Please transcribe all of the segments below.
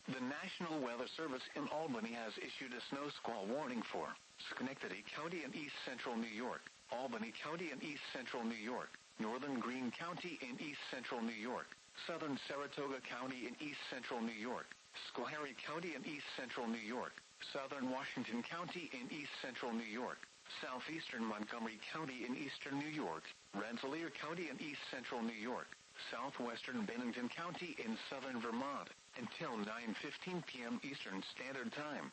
The National Weather Service in Albany has issued a snow squall warning for Schenectady County in East Central New York, Albany County in East Central New York, Northern Greene County in East Central New York, Southern Saratoga County in East Central New York, Schoharie County in East Central New York, Southern Washington County in East Central New York, Southeastern Montgomery County in Eastern New York, Rensselaer County in East Central New York, Southwestern Bennington County in Southern Vermont, until 9:15 p.m. Eastern Standard Time.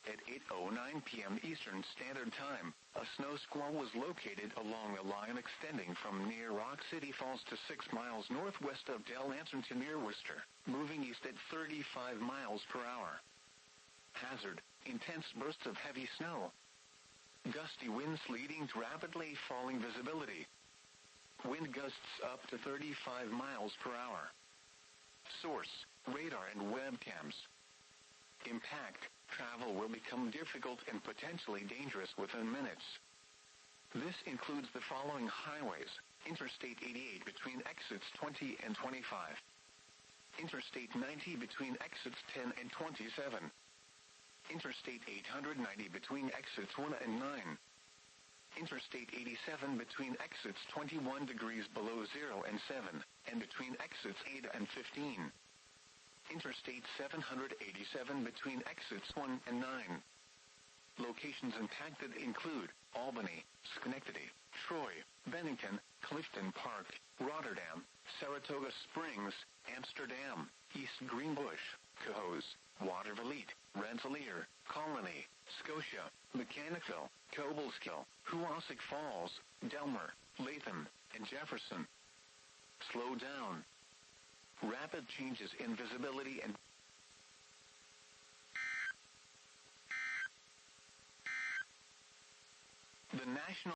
At 8:09 p.m. Eastern Standard Time, a snow squall was located along a line extending from near Rock City Falls to 6 miles northwest of Del Anson to near Worcester, moving east at 35 miles per hour. Hazard: intense bursts of heavy snow. Gusty winds leading to rapidly falling visibility. Wind gusts up to 35 miles per hour. Source: radar and webcams. Impact: travel will become difficult and potentially dangerous within minutes. This includes the following highways: Interstate 88 between exits 20 and 25. Interstate 90 between exits 10 and 27. Interstate 890 between exits 1 and 9. Interstate 87 between exits 21 degrees below 0 and 7, and between exits 8 and 15. Interstate 787 between exits 1 and 9. Locations impacted include Albany, Schenectady, Troy, Bennington, Clifton Park, Rotterdam, Saratoga Springs, Amsterdam, East Greenbush, Cohoes, Watervliet, Rensselaer, Colony, Scotia, Mechanicville, Cobleskill, Hoosick Falls, Delmer, Latham, and Jefferson. Slow down. Rapid changes in visibility and the National